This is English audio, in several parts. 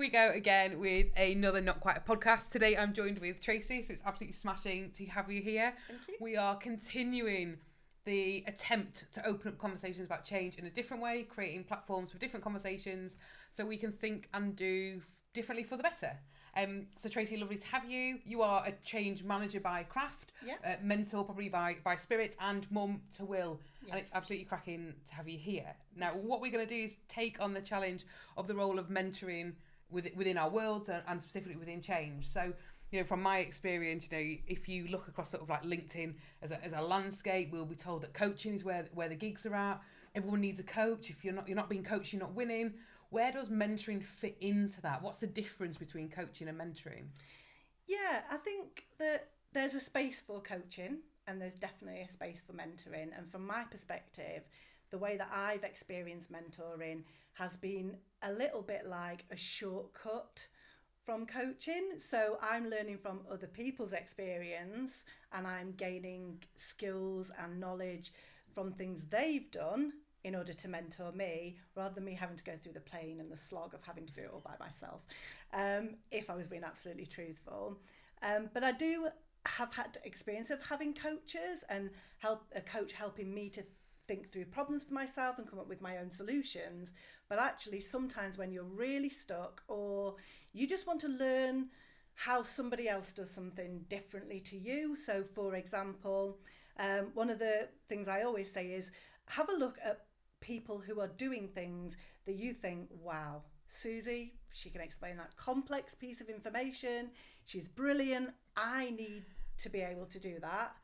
we go again with another Not Quite a Podcast. Today I'm joined with Tracy, so it's absolutely smashing to have you here. Thank you. We are continuing the attempt to open up conversations about change in a different way, creating platforms for different conversations so we can think and do differently for the better. So Tracy, lovely to have you. You are a change manager by craft, mentor probably by spirit, and mum to will. Yes. And it's absolutely cracking to have you here. Now, what we're going to do is take on the challenge of the role of mentoring within our world and specifically within change. So, you know, from my experience, you know, if you look across sort of like LinkedIn as a landscape, we'll be told that coaching is where the gigs are at. Everyone needs a coach. If you're not being coached, you're not winning. Where does mentoring fit into that? What's the difference between coaching and mentoring? Yeah, I think that there's a space for coaching and there's definitely a space for mentoring. And from my perspective, the way that I've experienced mentoring has been a little bit like a shortcut from coaching. So I'm learning from other people's experience and I'm gaining skills and knowledge from things they've done in order to mentor me, rather than me having to go through the pain and the slog of having to do it all by myself, if I was being absolutely truthful. But I do have had experience of having coaches and a coach helping me to think through problems for myself and come up with my own solutions. But actually, sometimes when you're really stuck or you just want to learn how somebody else does something differently to you. So, for example, one of the things I always say is have a look at people who are doing things that you think, wow, Susie, she can explain that complex piece of information. She's brilliant. I need to be able to do that.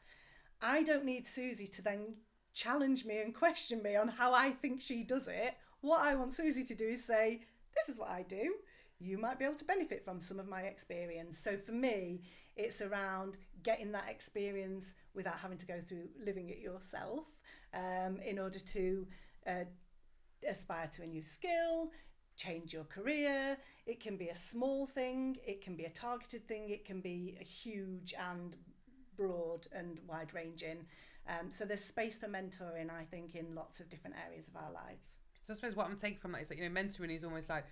I don't need Susie to then challenge me and question me on how I think she does it. What I want Susie to do is say, this is what I do. You might be able to benefit from some of my experience. So for me, it's around getting that experience without having to go through living it yourself, in order to aspire to a new skill, change your career. It can be a small thing, it can be a targeted thing, it can be a huge and broad and wide ranging. So there's space for mentoring, I think, in lots of different areas of our lives. So I suppose what I'm taking from that is that, you know, mentoring is almost like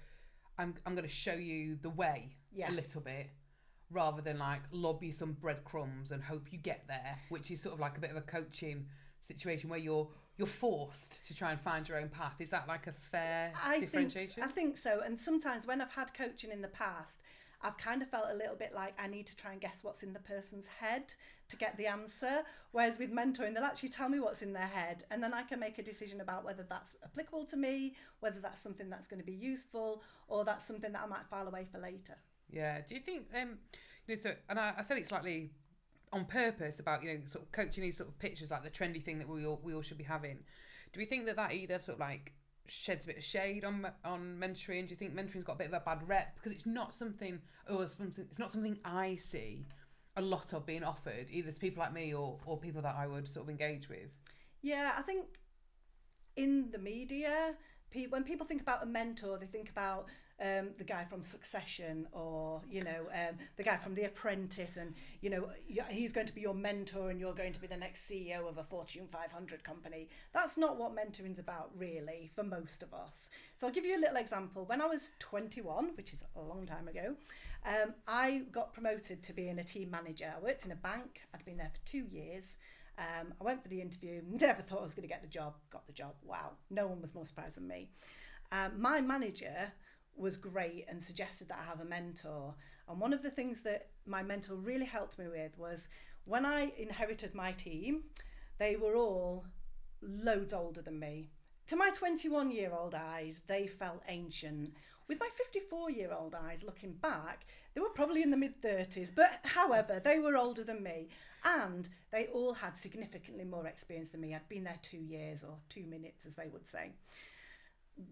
I'm going to show you the way a little bit, rather than like lob you some breadcrumbs and hope you get there, which is sort of like a bit of a coaching situation where you're forced to try and find your own path. Is that like a fair differentiation? I think so. And sometimes when I've had coaching in the past, I've kind of felt a little bit like I need to try and guess what's in the person's head to get the answer. Whereas with mentoring, they'll actually tell me what's in their head and then I can make a decision about whether that's applicable to me, whether that's something that's going to be useful, or that's something that I might file away for later. Yeah. Do you think, you know, so, and I said it slightly on purpose about, you know, sort of coaching these sort of pictures, like the trendy thing that we all should be having. Do we think that either sort of like sheds a bit of shade on mentoring? Do you think mentoring's got a bit of a bad rep because it's not something I see a lot of being offered either to people like me or people that I would sort of engage with? Yeah, I think in the media, when people think about a mentor, they think about the guy from Succession, or you know, the guy from The Apprentice, and you know, he's going to be your mentor and you're going to be the next CEO of a Fortune 500 company. That's not what mentoring's about, really, for most of us. So I'll give you a little example. When I was 21, which is a long time ago, I got promoted to being a team manager. I worked in a bank. I'd been there for 2 years. I went for the interview, never thought I was going to get the job, got the job. Wow, no one was more surprised than me. My manager was great and suggested that I have a mentor. And one of the things that my mentor really helped me with was when I inherited my team, they were all loads older than me. To my 21-year-old eyes, they felt ancient. With my 54-year-old eyes looking back, they were probably in the mid-30s, but however, they were older than me. And they all had significantly more experience than me. I'd been there 2 years, or 2 minutes, as they would say.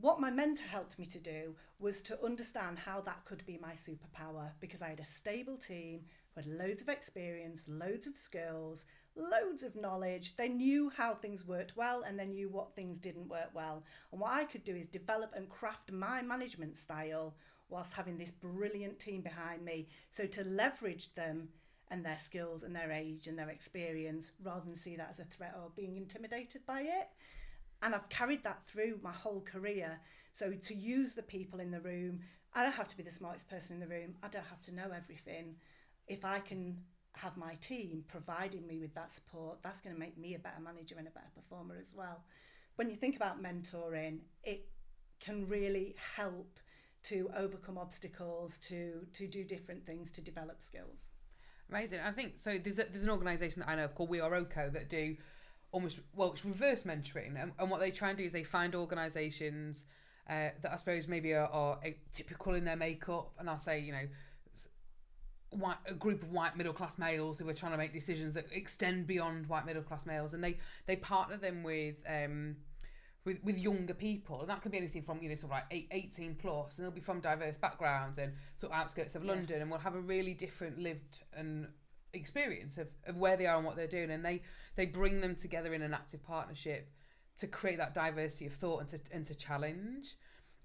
What my mentor helped me to do was to understand how that could be my superpower, because I had a stable team who had loads of experience, loads of skills, loads of knowledge. They knew how things worked well and they knew what things didn't work well. And what I could do is develop and craft my management style whilst having this brilliant team behind me. So to leverage them and their skills and their age and their experience, rather than see that as a threat or being intimidated by it. And I've carried that through my whole career. So to use the people in the room, I don't have to be the smartest person in the room. I don't have to know everything. If I can have my team providing me with that support, that's going to make me a better manager and a better performer as well. When you think about mentoring, it can really help to overcome obstacles, to do different things, to develop skills. Amazing. I think so. There's an organisation that I know of called We Are OCO that do almost, well, it's reverse mentoring, and what they try and do is they find organisations that I suppose maybe are typical in their makeup, and I'll say, you know, a group of white middle class males who are trying to make decisions that extend beyond white middle class males, and they partner them with younger people, and that could be anything from, you know, sort of like 18 plus, and they'll be from diverse backgrounds and sort of outskirts of London, and will have a really different lived and experience of where they are and what they're doing, and they bring them together in an active partnership to create that diversity of thought and to challenge.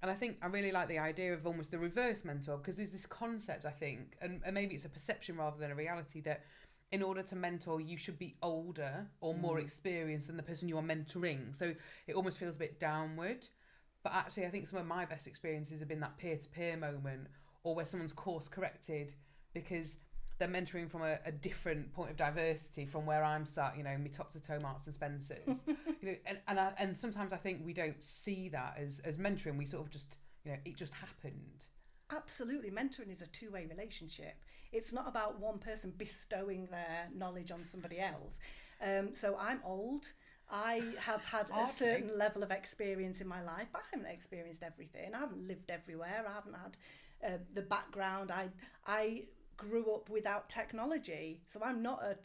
And I think I really like the idea of almost the reverse mentor, because there's this concept, I think, and maybe it's a perception rather than a reality, that in order to mentor, you should be older or more experienced than the person you are mentoring. So it almost feels a bit downward. But actually, I think some of my best experiences have been that peer-to-peer moment, or where someone's course corrected because they're mentoring from a different point of diversity from where I'm sat, you know, me top to toe Marks and Spencer's. You know, and sometimes I think we don't see that as mentoring. We sort of just, you know, it just happened. Absolutely. Mentoring is a two-way relationship. It's not about one person bestowing their knowledge on somebody else. So I'm old. I have had a certain level of experience in my life, but I haven't experienced everything. I haven't lived everywhere. I haven't had the background. I grew up without technology. So I'm not a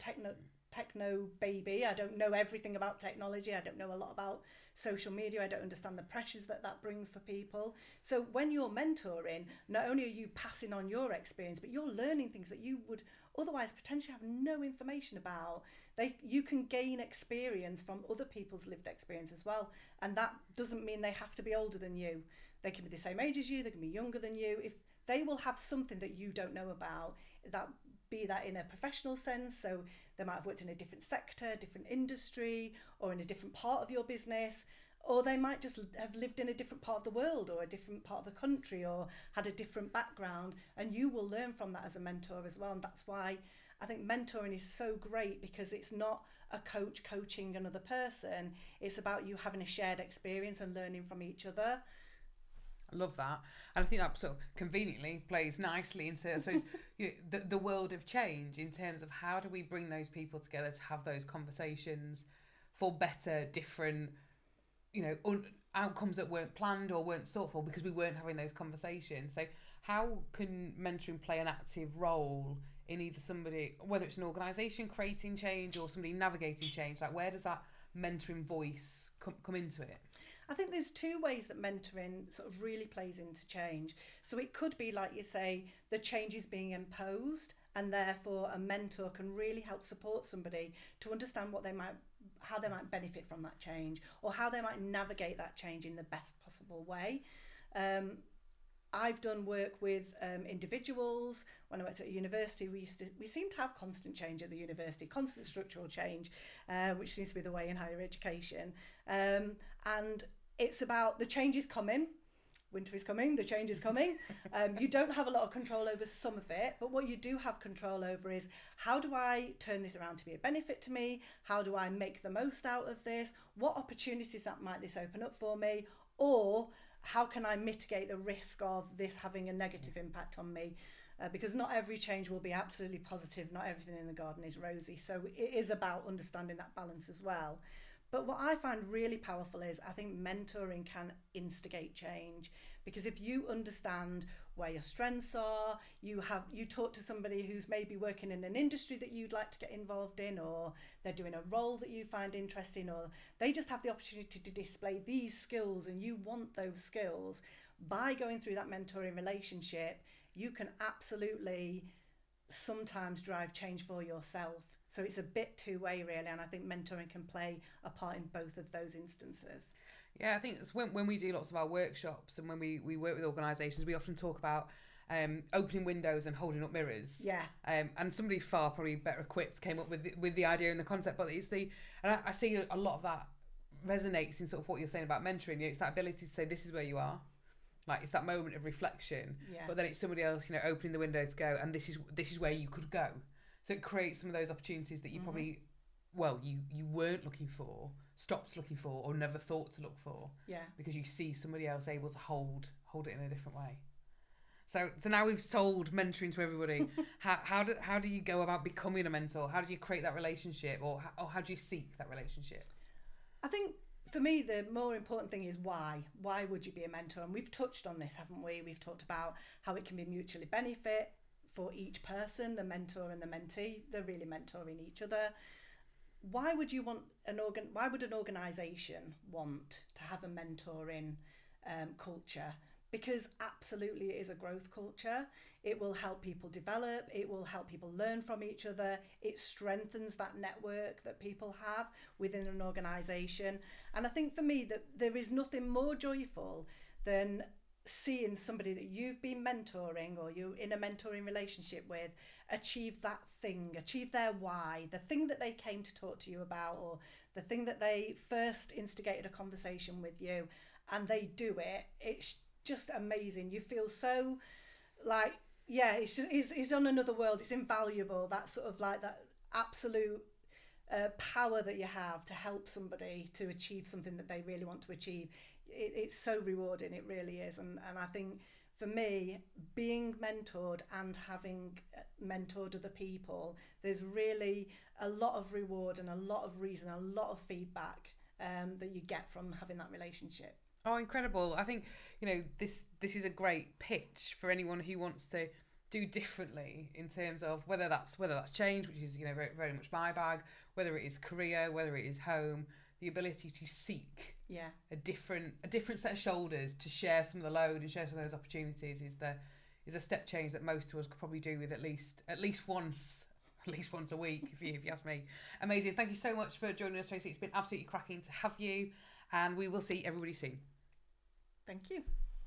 techno baby. I don't know everything about technology. I don't know a lot about social media. I don't understand the pressures that brings for people. So when you're mentoring, not only are you passing on your experience, but you're learning things that you would otherwise potentially have no information about. You can gain experience from other people's lived experience as well. And that doesn't mean they have to be older than you. They can be the same age as you. They can be younger than you. If they will have something that you don't know about, be that in a professional sense, so they might have worked in a different sector, different industry, or in a different part of your business, or they might just have lived in a different part of the world or a different part of the country or had a different background, and you will learn from that as a mentor as well. And that's why I think mentoring is so great, because it's not a coach coaching another person. It's about you having a shared experience and learning from each other. I love that, and I think that sort of conveniently plays nicely into, I suppose, you know, the world of change, in terms of how do we bring those people together to have those conversations for better, different, you know, outcomes that weren't planned or weren't sought for because we weren't having those conversations. So how can mentoring play an active role in either somebody, whether it's an organisation creating change or somebody navigating change? Like, where does that mentoring voice come into it? I think there's two ways that mentoring sort of really plays into change. So it could be, like you say, the change is being imposed, and therefore a mentor can really help support somebody to understand how they might benefit from that change, or how they might navigate that change in the best possible way. I've done work with individuals. When I worked at a university, we seemed to have constant change at the university, constant structural change, which seems to be the way in higher education. And it's about the change is coming. Winter is coming, the change is coming. You don't have a lot of control over some of it, but what you do have control over is, how do I turn this around to be a benefit to me? How do I make the most out of this? What opportunities might this open up for me? Or how can I mitigate the risk of this having a negative impact on me? Because not every change will be absolutely positive. Not everything in the garden is rosy. So it is about understanding that balance as well. But what I find really powerful is, I think mentoring can instigate change, because if you understand where your strengths are, you talk to somebody who's maybe working in an industry that you'd like to get involved in, or they're doing a role that you find interesting, or they just have the opportunity to display these skills and you want those skills. By going through that mentoring relationship, you can absolutely sometimes drive change for yourself. So it's a bit two-way, really, and I think mentoring can play a part in both of those instances. Yeah, I think it's when we do lots of our workshops and when we work with organisations, we often talk about opening windows and holding up mirrors. Yeah. And somebody far probably better equipped came up with the idea and the concept, but it's and I see a lot of that resonates in sort of what you're saying about mentoring. It's that ability to say, this is where you are. like it's that moment of reflection, Yeah. but then it's somebody else, you know, opening the window to go, and this is where you could go. So it creates some of those opportunities that you probably, well, you weren't looking for, stopped looking for, or never thought to look for. Yeah. Because you see somebody else able to hold it in a different way. So now we've sold mentoring to everybody. how do you go about becoming a mentor? How do you create that relationship, or how do you seek that relationship? I think for me, the more important thing is why. Why would you be a mentor? And we've touched on this, haven't we? We've talked about how it can be mutually benefit for each person, the mentor and the mentee. They're really mentoring each other. Why would you want why would an organisation want to have a mentoring culture? Because absolutely it is a growth culture. It will help people develop. It will help people learn from each other. It strengthens that network that people have within an organisation. And I think for me that there is nothing more joyful than seeing somebody that you've been mentoring or you're in a mentoring relationship with achieve that thing, achieve their why, the thing that they came to talk to you about, or the thing that they first instigated a conversation with you, and they do it. It's just amazing. You feel so like, yeah, it's on another world. It's invaluable. That sort of like that absolute power that you have to help somebody to achieve something that they really want to achieve. It's so rewarding. It really is. And I think for me, being mentored and having mentored other people, there's really a lot of reward and a lot of reason, a lot of feedback that you get from having that relationship. Oh, incredible. I think, you know, this is a great pitch for anyone who wants to do differently in terms of whether that's change, which is, you know, very, very much my bag, whether it is career, whether it is home, the ability to seek a different set of shoulders to share some of the load and share some of those opportunities is a step change that most of us could probably do with at least once a week, if you ask me. Amazing. Thank you so much for joining us, Tracy. It's been absolutely cracking to have you, and we will see everybody soon. Thank you.